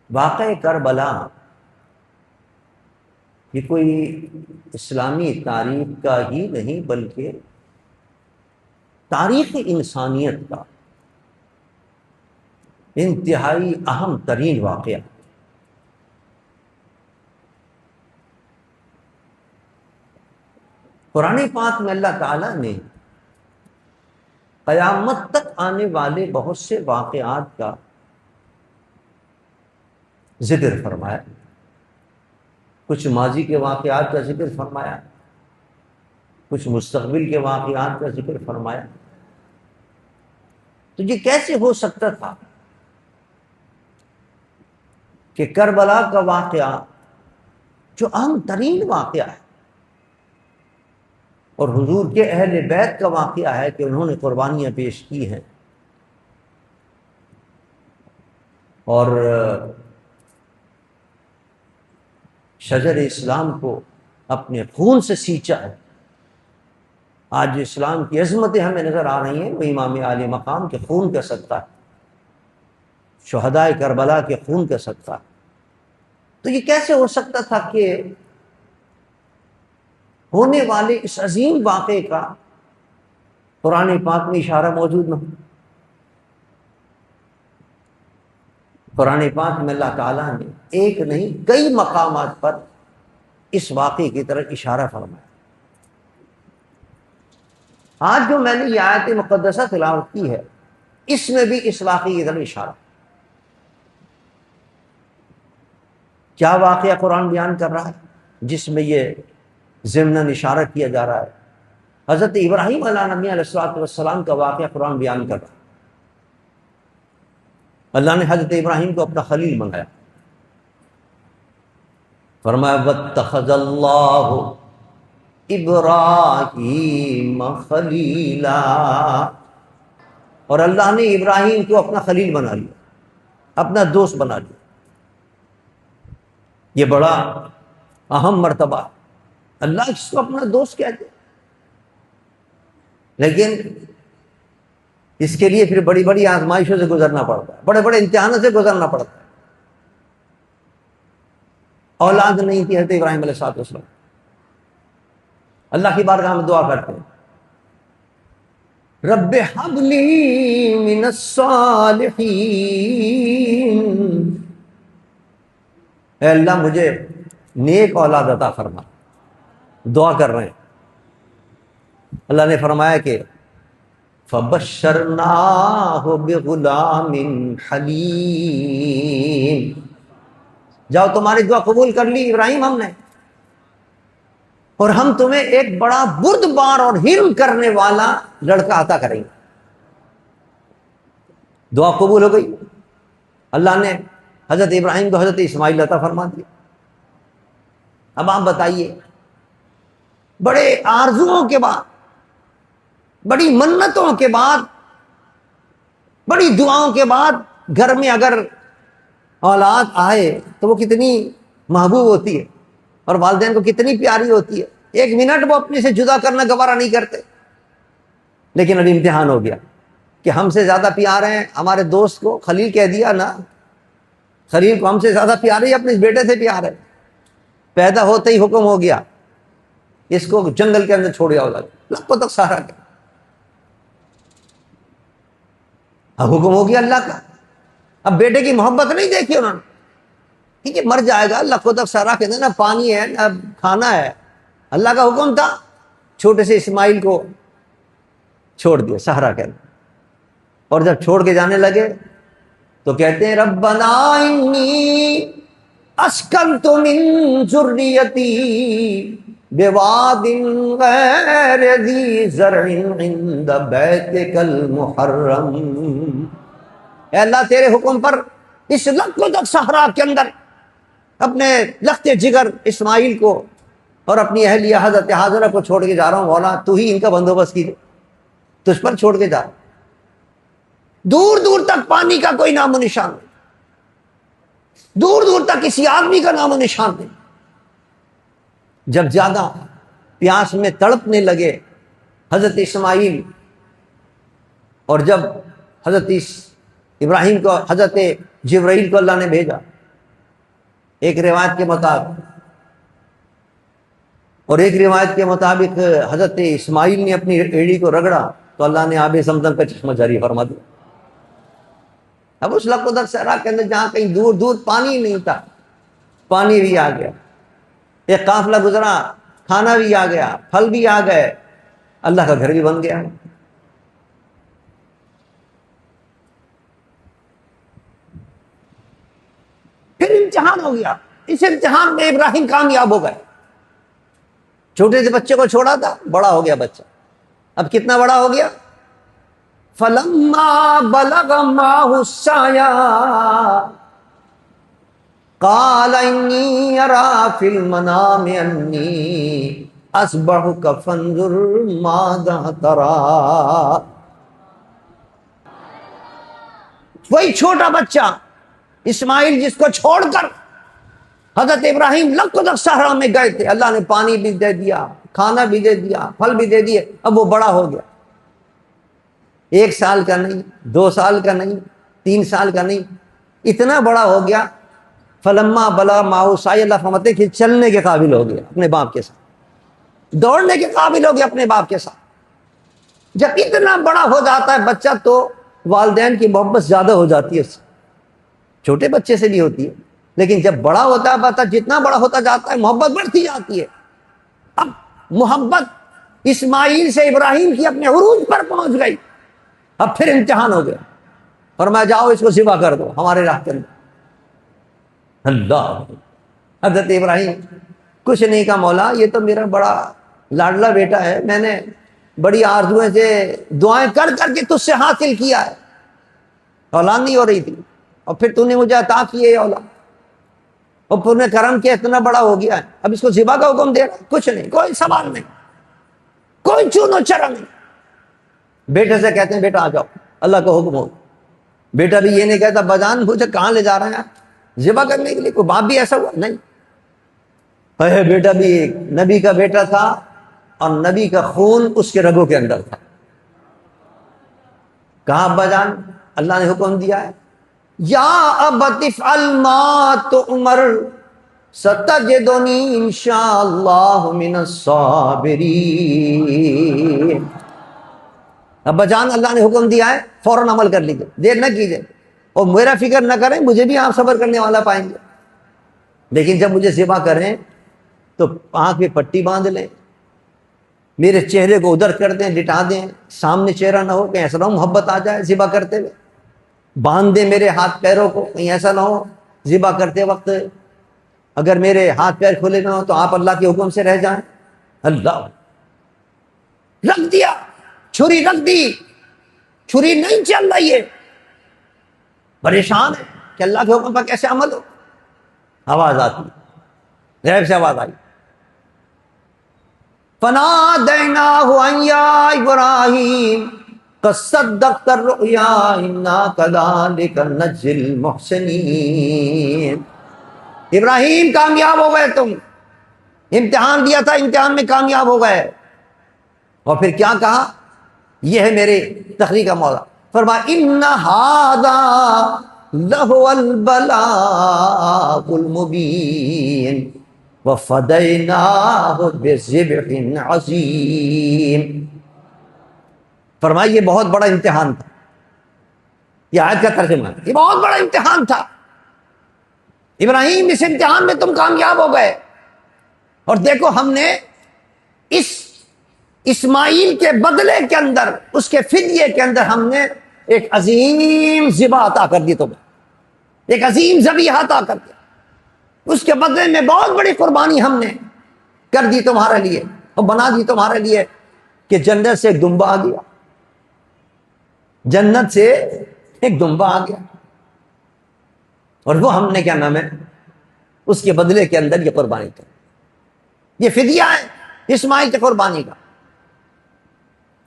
واقعہ کربلا یہ کوئی اسلامی تاریخ کا ہی نہیں بلکہ تاریخ انسانیت کا انتہائی اہم ترین واقعہ۔ قرآن پاک میں اللہ تعالیٰ نے قیامت تک آنے والے بہت سے واقعات کا ذکر فرمایا، کچھ ماضی کے واقعات کا ذکر فرمایا، کچھ مستقبل کے واقعات کا ذکر فرمایا۔ تو یہ کیسے ہو سکتا تھا کہ کربلا کا واقعہ جو اہم ترین واقعہ ہے اور حضور کے اہل بیت کا واقعہ ہے کہ انہوں نے قربانیاں پیش کی ہیں اور شجر اسلام کو اپنے خون سے سینچا ہے، آج اسلام کی عظمتیں ہمیں نظر آ رہی ہیں وہ امام عالی مقام کے خون کا صدقہ ہے، شہدائے کربلا کے خون کا صدقہ ہے۔ تو یہ کیسے ہو سکتا تھا کہ ہونے والے اس عظیم واقعے کا قرآن پاک میں اشارہ موجود نہ ہو؟ قرآن پاک میں اللہ تعالیٰ نے ایک نہیں کئی مقامات پر اس واقعے کی طرف اشارہ فرمایا۔ آج جو میں نے یہ آیت مقدسہ تلاوت کی ہے اس میں بھی اس واقعے کی طرف اشارہ۔ کیا واقعہ قرآن بیان کر رہا ہے جس میں یہ ضمناً اشارہ کیا جا رہا ہے؟ حضرت ابراہیم علیہ نبی علیہ السلام کا واقعہ قرآن بیان کر رہا ہے۔ اللہ نے حضرت ابراہیم کو اپنا خلیل بنایا، فرمایا واتخذ اللہ ابراہیم خلیلا، اور اللہ نے ابراہیم کو اپنا خلیل بنا لیا، اپنا دوست بنا لیا۔ یہ بڑا اہم مرتبہ، اللہ اس کو اپنا دوست کہتے، لیکن اس کے لیے پھر بڑی بڑی آزمائشوں سے گزرنا پڑتا ہے، بڑے بڑے امتحانوں سے گزرنا پڑتا ہے۔ اولاد نہیں تھی حضرت ابراہیم علیہ السلام، اللہ کی بارگاہ میں دعا کرتے ہیں رب ہب لی من الصالحین، اے اللہ مجھے نیک اولاد عطا فرما، دعا کر رہے ہیں۔ اللہ نے فرمایا کہ فَبَشَّرْنَاهُ بِغُلَامٍ حَلِيمٍ، جاؤ تمہاری دعا قبول کر لی ابراہیم ہم نے، اور ہم تمہیں ایک بڑا بردبار اور حلم کرنے والا لڑکا عطا کریں گے۔ دعا قبول ہو گئی، اللہ نے حضرت ابراہیم کو حضرت اسماعیل عطا فرما دیا۔ اب آپ بتائیے، بڑے آرزوؤں کے بعد، بڑی منتوں کے بعد، بڑی دعاؤں کے بعد گھر میں اگر اولاد آئے تو وہ کتنی محبوب ہوتی ہے اور والدین کو کتنی پیاری ہوتی ہے، ایک منٹ وہ اپنے سے جدا کرنا گوارا نہیں کرتے۔ لیکن اب امتحان ہو گیا کہ ہم سے زیادہ پیار ہیں، ہمارے دوست کو خلیل کہہ دیا نا، خلیل کو ہم سے زیادہ پیار ہے، اپنے بیٹے سے پیار ہے۔ پیدا ہوتے ہی حکم ہو گیا اس کو جنگل کے اندر چھوڑ جاؤ، لکھوں تک سہارا کیا، اب حکم ہو گیا اللہ کا۔ اب بیٹے کی محبت نہیں دیکھی انہوں نے، ٹھیک ہے مر جائے گا، لکھوں تک سہارا کے نہ پانی ہے نہ کھانا ہے، اللہ کا حکم تھا، چھوٹے سے اسماعیل کو چھوڑ دیا سہارا کے اندر۔ اور جب چھوڑ کے جانے لگے تو کہتے ہیں ربنا انی اسکنت من ذریتی بواد غیر ذی زرع عند بیتک المحرم، اے اللہ تیرے حکم پر اس لکھوں تک صحرا کے اندر اپنے لخت جگر اسماعیل کو اور اپنی اہلیہ حضرت حاجرہ کو چھوڑ کے جا رہا ہوں، مولا تو ہی ان کا بندوبست کیجیے، تجھ پر چھوڑ کے جا رہا ہوں۔ دور دور تک پانی کا کوئی نام و نشان نہیں، دور دور تک کسی آدمی کا نام و نشان نہیں۔ جب زیادہ پیاس میں تڑپنے لگے حضرت اسماعیل، اور جب حضرت ابراہیم کو حضرت جبرائیل کو اللہ نے بھیجا ایک روایت کے مطابق، اور ایک روایت کے مطابق حضرت اسماعیل نے اپنی ایڑی کو رگڑا تو اللہ نے آب زمزم کا چشمہ جاری فرما دیا۔ اب اس لقدر صحرا کے اندر جہاں کہیں دور دور پانی نہیں تھا، پانی بھی آ گیا، ایک قافلہ گزرا، کھانا بھی آ گیا، پھل بھی آ گئے، اللہ کا گھر بھی بن گیا۔ پھر امتحان ہو گیا، اس امتحان میں ابراہیم کامیاب ہو گئے۔ چھوٹے سے بچے کو چھوڑا تھا، بڑا ہو گیا بچہ، اب کتنا بڑا ہو گیا؟ فَلَمَّا بَلَغَ مَعَهُ السَّعْيَ قال انی ارى فی المنام انی اصبحک فانظر ماذا ترى۔ وہی چھوٹا بچہ اسماعیل جس کو چھوڑ کر حضرت ابراہیم لقدر صحرا میں گئے تھے، اللہ نے پانی بھی دے دیا، کھانا بھی دے دیا، پھل بھی دے دیے، اب وہ بڑا ہو گیا، 1 سال کا نہیں، 2 سال کا نہیں، 3 سال کا نہیں، اتنا بڑا ہو گیا۔ فلما بلغ معه السعی، اللہ فرماتے کہ چلنے کے قابل ہو گیا اپنے باپ کے ساتھ، دوڑنے کے قابل ہو گیا اپنے باپ کے ساتھ۔ جب اتنا بڑا ہو جاتا ہے بچہ تو والدین کی محبت زیادہ ہو جاتی ہے اس سے، چھوٹے بچے سے بھی ہوتی ہے، لیکن جب بڑا ہوتا ہے بچہ، جتنا بڑا ہوتا جاتا ہے محبت بڑھتی جاتی ہے۔ اب محبت اسماعیل سے ابراہیم کی اپنے عروج پر پہنچ گئی، اب پھر امتحان ہو گیا، فرمایا جاؤ اس کو ذبح کر دو ہمارے راہ کے اندر۔ اللہ، حضرت ابراہیم کچھ نہیں کہا، مولا یہ تو میرا بڑا لاڈلا بیٹا ہے، میں نے بڑی آرزویں سے دعائیں کر کر کے تجھ سے حاصل کیا ہے، اولاد نہیں ہو رہی تھی، اور پھر تو نے مجھے عطا کی ہے اولاد، اور پھر نے کرم کیا اتنا بڑا ہو گیا ہے، اب اس کو ذبح کا حکم دے رہا، کچھ نہیں، کوئی سوال نہیں، کوئی چون و چرا نہیں۔ بیٹے سے کہتے ہیں بیٹا آ جاؤ، اللہ کا حکم ہو۔ بیٹا بھی یہ نہیں کہتا بجان مجھے کہاں لے جا رہے ہیں ذبح کرنے کے لیے، کوئی باپ بھی ایسا ہوا نہیں۔ بیٹا بھی ایک نبی کا بیٹا تھا، اور نبی کا خون اس کے رگوں کے اندر تھا۔ کہا ابا جان اللہ نے حکم دیا ہے، یا ابت افعل ما تؤمر ستجدنی انشاءاللہ من الصابرین۔ ابا جان اللہ نے حکم دیا ہے، فوراً عمل کر لیجیے، دیر نہ کیجیے، اور میرا فکر نہ کریں، مجھے بھی آپ صبر کرنے والا پائیں گے، لیکن جب مجھے ذبح کریں تو آنکھ میں پٹی باندھ لیں، میرے چہرے کو ادھر کر دیں، لٹا دیں، سامنے چہرہ نہ ہو، کہیں ایسا نہ ہو محبت آ جائے ذبح کرتے ہوئے، باندھ دیں میرے ہاتھ پیروں کو، کہیں ایسا نہ ہو ذبح کرتے وقت اگر میرے ہاتھ پیر کھلے نہ ہو تو آپ اللہ کے حکم سے رہ جائیں۔ اللہ، رکھ دیا، چھری رکھ دی، چھری نہیں چل رہی ہے، پریشان ہے کہ اللہ کے حکم پر کیسے عمل ہو۔ آواز آتی، غیب سے آواز آئی، فنادیناہ ان یا ابراہیم قد صدقت الرؤیا انا کذالک نجزی المحسنین۔ ابراہیم کامیاب ہو گئے، تم امتحان دیا تھا، امتحان میں کامیاب ہو گئے، اور پھر کیا کہا، یہ ہے میرے تخلیق کا مولا، فرمایا ان ھذا لہو البلاء المبین وفدیناہ بذبح عظیم۔ فرمایا یہ بہت بڑا امتحان تھا، یہ آیت کا ترجمہ ہے، یہ بہت بڑا امتحان تھا ابراہیم، اس امتحان میں تم کامیاب ہو گئے، اور دیکھو ہم نے اس اسماعیل کے بدلے کے اندر، اس کے فدیے کے اندر ہم نے ایک عظیم ذبح عطا کر دی تمہیں، ایک عظیم ذبیحہ عطا کر دیا، اس کے بدلے میں بہت بڑی قربانی ہم نے کر دی تمہارے لیے، اور بنا دی تمہارے لیے کہ جنت سے ایک دمبا آ گیا، جنت سے ایک دمبا آ گیا، اور وہ ہم نے کیا نام ہے اس کے بدلے کے اندر یہ قربانی کر، یہ فدیہ ہے اسماعیل کی قربانی کا۔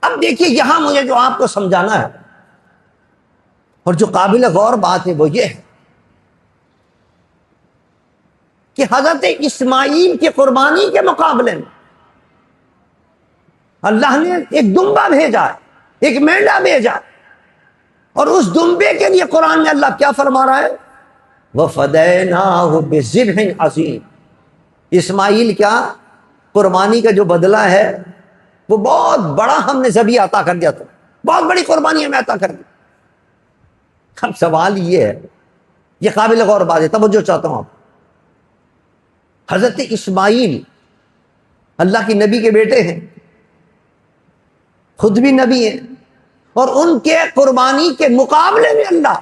اب دیکھیے یہاں مجھے جو آپ کو سمجھانا ہے، اور جو قابل غور بات ہے وہ یہ ہے کہ حضرت اسماعیل کی قربانی کے مقابلے میں اللہ نے ایک دمبا بھیجا ہے، ایک مینڈا بھیجا، اور اس دمبے کے لیے قرآن میں اللہ کیا فرما رہا ہے، وَفَدَيْنَاهُ بِذِبْحٍ عَظِيمٍ. اسماعیل کیا قربانی کا جو بدلہ ہے وہ بہت بڑا ہم نے ذبیح عطا کر دیا تھا، بہت بڑی قربانی ہمیں عطا کر دی. اب سوال یہ ہے، یہ قابل غور بات ہے، توجہ چاہتا ہوں آپ. حضرت اسماعیل اللہ کی نبی کے بیٹے ہیں، خود بھی نبی ہیں، اور ان کے قربانی کے مقابلے میں اللہ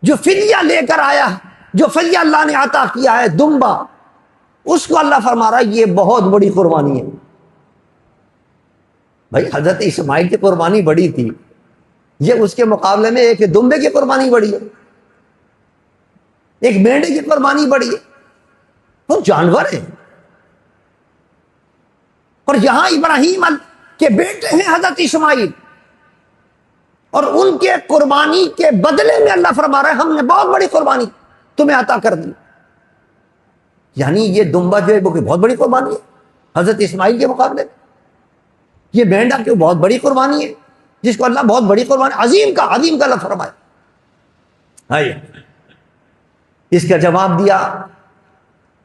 جو فدیہ لے کر آیا، جو فدیہ اللہ نے عطا کیا ہے دمبا، اس کو اللہ فرما رہا ہے یہ بہت بڑی قربانی ہے. بھائی حضرت اسماعیل کی قربانی بڑی تھی، یہ اس کے مقابلے میں ایک دمبے کی قربانی بڑی ہے، ایک مینڈے کی قربانی بڑی ہے. وہ جانور ہیں. اور یہاں ابراہیم کے بیٹے ہیں حضرت اسماعیل، اور ان کے قربانی کے بدلے میں اللہ فرما رہا ہے ہم نے بہت بڑی قربانی تمہیں عطا کر دی. یعنی یہ دمبا جو ہے وہ بہت بڑی قربانی ہے حضرت اسماعیل کے مقابلے میں. یہ مینڈا کی بہت بڑی قربانی ہے جس کو اللہ بہت بڑی قربانی عظیم کا اللہ فرمایا. اس کا جواب دیا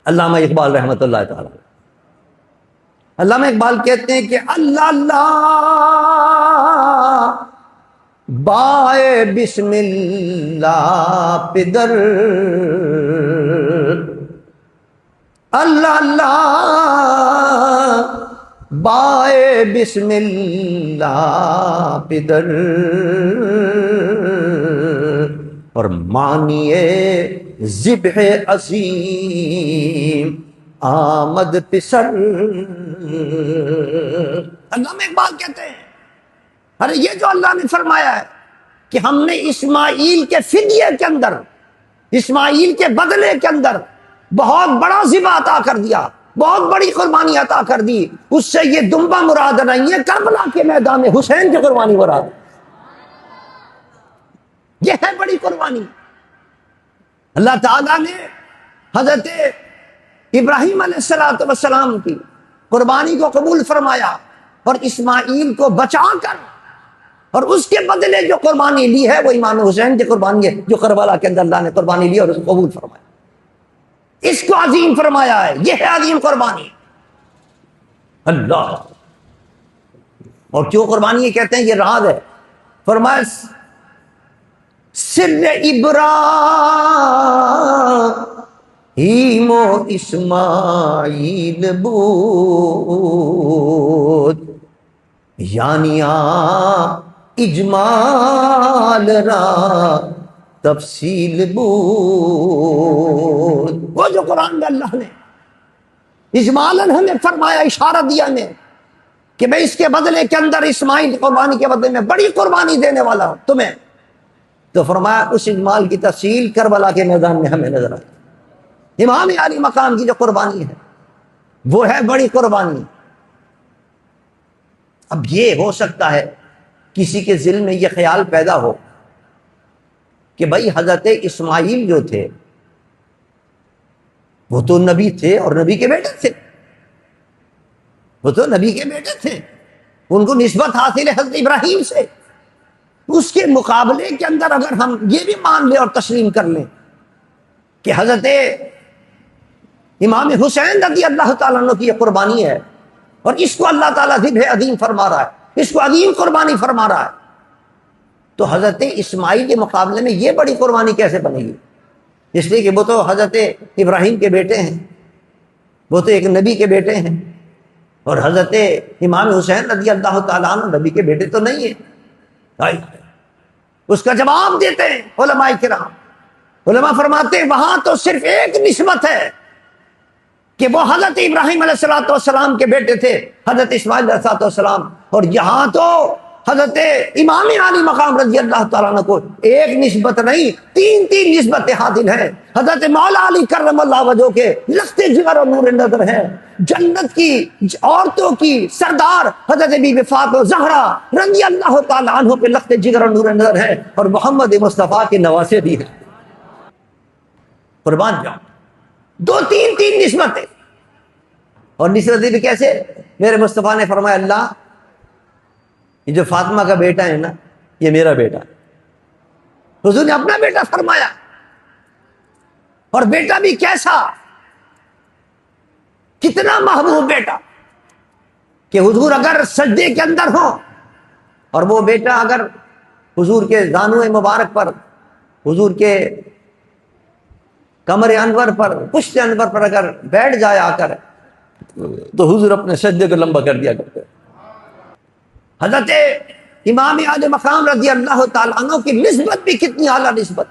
علامہ اقبال رحمۃ اللہ تعالی. علامہ اقبال کہتے ہیں کہ اللہ اللہ بائے بسم اللہ پدر، اللہ اللہ بائے بسم اللہ پدر، اور مانیے ذبح عظیم آمد پسر. علامہ اقبال کہتے ہیں ارے یہ جو اللہ نے فرمایا ہے کہ ہم نے اسماعیل کے فدیے کے اندر، اسماعیل کے بدلے کے اندر بہت بڑا ذبح عطا کر دیا، بہت بڑی قربانی عطا کر دی، اس سے یہ دمبا مراد نہیں ہے، کربلا کے میدان میں حسین کی قربانی مراد. یہ ہے بڑی قربانی. اللہ تعالیٰ نے حضرت ابراہیم علیہ السلام کی قربانی کو قبول فرمایا اور اسماعیل کو بچا کر، اور اس کے بدلے جو قربانی لی ہے وہ امام حسین کی قربانی ہے جو کربلا کے اندر اللہ نے قربانی لی اور اس کو قبول فرمایا. اس کو عظیم فرمایا ہے، یہ ہے عظیم قربانی. اللہ. اور کیوں قربانی یہ کہتے ہیں؟ یہ راز ہے. فرمایا سر ابراہیم و اسماعیل بود، یعنی اجمال را تفصیل بود. وہ جو قرآن میں اللہ نے اجمالاً ہمیں فرمایا، اشارہ دیا ہمیں کہ میں اس کے بدلے کے اندر اسماعیل قربانی کے بدلے میں بڑی قربانی دینے والا ہوں تمہیں، تو فرمایا اس اجمال کی تفصیل کربلا کے میدان میں ہمیں نظر آئی. امام علی مقام کی جو قربانی ہے وہ ہے بڑی قربانی. اب یہ ہو سکتا ہے کسی کے ذہن میں یہ خیال پیدا ہو کہ بھائی حضرت اسماعیل جو تھے وہ تو نبی تھے اور نبی کے بیٹے تھے، وہ تو نبی کے بیٹے تھے، ان کو نسبت حاصل ہے حضرت ابراہیم سے. اس کے مقابلے کے اندر اگر ہم یہ بھی مان لیں اور تسلیم کر لیں کہ حضرت امام حسین رضی اللہ تعالیٰ عنہ کی یہ قربانی ہے اور اس کو اللہ تعالیٰ ذبح عظیم فرما رہا ہے، اس کو عظیم قربانی فرما رہا ہے، تو حضرت اسماعیل کے مقابلے میں یہ بڑی قربانی کیسے بنے گی؟ اس لیے کہ وہ تو حضرت ابراہیم کے بیٹے ہیں، وہ تو ایک نبی کے بیٹے ہیں، اور حضرت امام حسین رضی اللہ تعالیٰ عنہ نبی کے بیٹے تو نہیں ہیں. اس کا جواب دیتے ہیں علماء کرام. علماء فرماتے ہیں وہاں تو صرف ایک نسبت ہے کہ وہ حضرت ابراہیم علیہ السلام کے بیٹے تھے، حضرت اسماعیل علیہ السلام، اور یہاں تو حضرت امام علی مقام رضی اللہ تعالیٰ عنہ کو ایک نسبت نہیں، تین نسبتیں حاصل ہیں. حضرت مولا علی کرم اللہ وجہہ کے لخت جگر اور نور نظر ہیں، جنت کی عورتوں کی سردار حضرت بی بی فاطمہ زہرا رضی اللہ تعالیٰ عنہ پہ لخت جگر اور نور نظر ہے، اور محمد مصطفیٰ کے نواسے بھی ہیں. قربان جاؤ، دو تین نسبتیں. اور نسبتیں بھی کیسے؟ میرے مصطفیٰ نے فرمایا اللہ یہ جو فاطمہ کا بیٹا ہے نا یہ میرا بیٹا ہے، حضور نے اپنا بیٹا فرمایا، اور بیٹا بھی کیسا، کتنا محبوب بیٹا کہ حضور اگر سجدے کے اندر ہو اور وہ بیٹا اگر حضور کے زانو مبارک پر، حضور کے کمر انور پر، پشت انور پر اگر بیٹھ جائے آ کر، تو حضور اپنے سجدے کو لمبا کر دیا کرتے۔ حضرت امام اعلی مقام رضی اللہ تعالیٰ عنہ کی نسبت بھی کتنی اعلیٰ نسبت،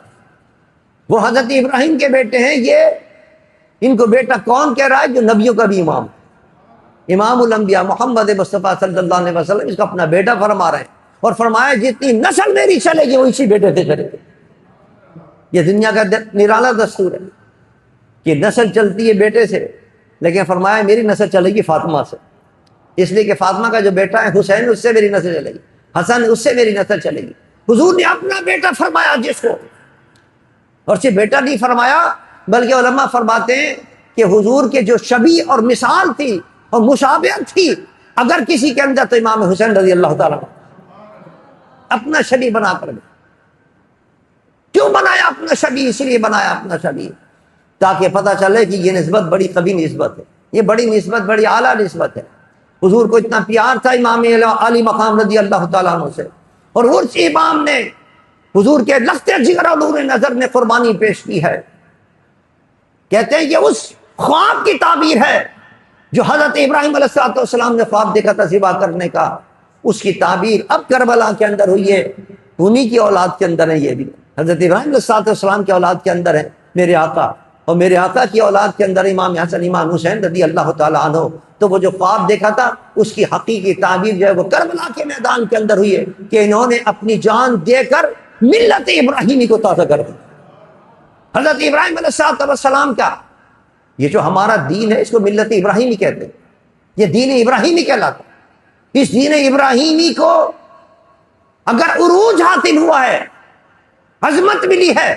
وہ حضرت ابراہیم کے بیٹے ہیں۔ یہ ان کو بیٹا کون کہہ رہا ہے؟ جو نبیوں کا بھی امام، امام الانبیاء محمد مصطفیٰ صلی اللہ علیہ وسلم، اس کا اپنا بیٹا فرما رہے ہیں، اور فرمایا جتنی نسل میری چلے گی وہ اسی بیٹے سے چلے گی۔ یہ دنیا کا نرالا دستور ہے کہ نسل چلتی ہے بیٹے سے، لیکن فرمایا میری نسل چلے گی فاطمہ سے، اس لیے کہ فاطمہ کا جو بیٹا ہے حسین، اس سے میری نسل چلے گی، حسن اس سے میری نسل چلے گی۔ حضور نے اپنا بیٹا فرمایا جس کو، اور صرف بیٹا نہیں فرمایا بلکہ علماء فرماتے ہیں کہ حضور کے جو شبیہ اور مثال تھی اور مشابہت تھی اگر کسی کے اندر، تو امام حسین رضی اللہ تعالیٰ اپنا شبیہ بنا کر گئے۔ کیوں بنایا اپنا شبیہ؟ اس لیے بنایا اپنا شبیہ تاکہ پتہ چلے کہ یہ نسبت بڑی قوی نسبت ہے، یہ بڑی نسبت، بڑی اعلیٰ نسبت ہے۔ حضور کو اتنا پیار تھا امام علی مقام رضی اللہ تعالیٰ عنہ سے، اور اس امام نے حضور کے لخت جگر اور نور نظر نے قربانی پیش کی ہے۔ کہتے ہیں یہ اس خواب کی تعبیر ہے جو حضرت ابراہیم علیہ السلام نے خواب دیکھا تھا ذبح کرنے کا، اس کی تعبیر اب کربلا کے اندر ہوئی ہے، انہی کی اولاد کے اندر ہے۔ یہ بھی حضرت ابراہیم علیہ السلام کی اولاد کے اندر ہے میرے آقا، اور میرے آقا کی اولاد کے اندر امام حسن امام حسین رضی اللہ تعالیٰ عنہ۔ تو وہ جو خواب دیکھا تھا اس کی حقیقی تعبیر جو ہے وہ کربلا کے میدان کے اندر ہوئی ہے کہ انہوں نے اپنی جان دے کر ملت ابراہیمی کو تازہ کر دیا۔ حضرت ابراہیم علیہ السلام کا یہ جو ہمارا دین ہے اس کو ملت ابراہیمی کہتے ہیں، یہ دین ابراہیمی کہلاتا ہے۔ اس دین ابراہیمی کو اگر عروج حاصل ہوا ہے، عظمت ملی ہے،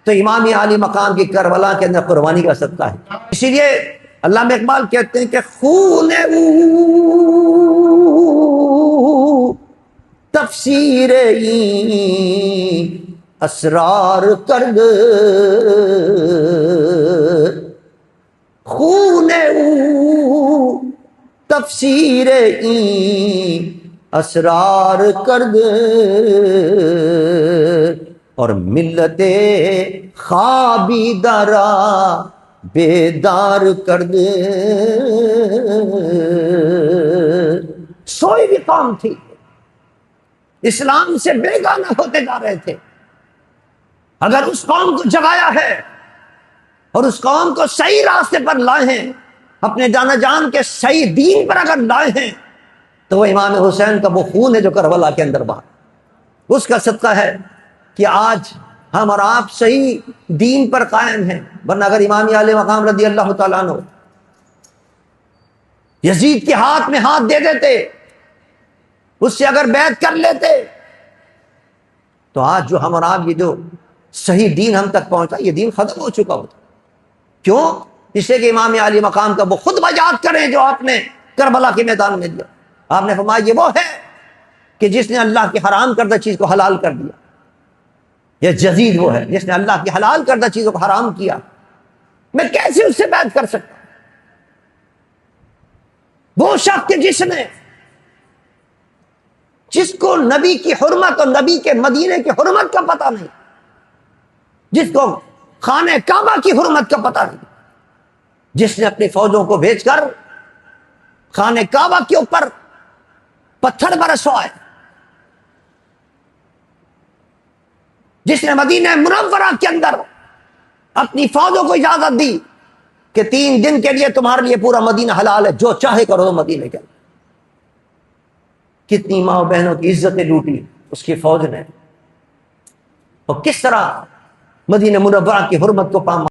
تو امام عالی مقام کی کربلا کے اندر قربانی کا صدقہ ہے۔ اسی لیے علامہ اقبال کہتے ہیں کہ خون او تفسیر این اسرار کرد، خون او تفسیر این اسرار کرد، اور ملت خوابیدہ را بیدار کر دے۔ سوئی بھی قوم تھی، اسلام سے بیگانہ ہوتے جا رہے تھے، اگر اس قوم کو جگایا ہے اور اس قوم کو صحیح راستے پر لائے ہیں، اپنے جانا جان کے صحیح دین پر اگر لائے ہیں، تو وہ امام حسین کا وہ خون ہے جو کربلا کے اندر بہا، اس کا صدقہ ہے کہ آج ہم اور آپ صحیح دین پر قائم ہیں۔ ورنہ اگر امام علیہ مقام رضی اللہ تعالیٰ عنہ یزید کے ہاتھ میں ہاتھ دے دیتے، اس سے اگر بیعت کر لیتے، تو آج جو ہم اور آپ یہ جو صحیح دین ہم تک پہنچا، یہ دین ختم ہو چکا ہوتا۔ کیوں؟ اس لیے کہ امام علی مقام کا وہ خطبہ یاد کریں جو آپ نے کربلا کے میدان میں دیا۔ آپ نے فرمایا یہ وہ ہے کہ جس نے اللہ کی حرام کردہ چیز کو حلال کر دیا، یہ جزید وہ ہے جس نے اللہ کی حلال کردہ چیزوں کو حرام کیا، میں کیسے اس سے بیعت کر سکتا؟ وہ شخص کہ جس کو نبی کی حرمت اور نبی کے مدینے کی حرمت کا پتہ نہیں، جس کو خانہ کعبہ کی حرمت کا پتہ نہیں، جس نے اپنی فوجوں کو بھیج کر خانہ کعبہ کے اوپر پتھر برسوائے، جس نے مدینہ منورہ کے اندر اپنی فوجوں کو اجازت دی کہ 3 دن کے لیے تمہارے لیے پورا مدینہ حلال ہے، جو چاہے کرو مدینہ کے اندر۔ کتنی ماں بہنوں کی عزتیں لوٹی اس کی فوج نے، اور کس طرح مدینہ منورہ کی حرمت کو پامال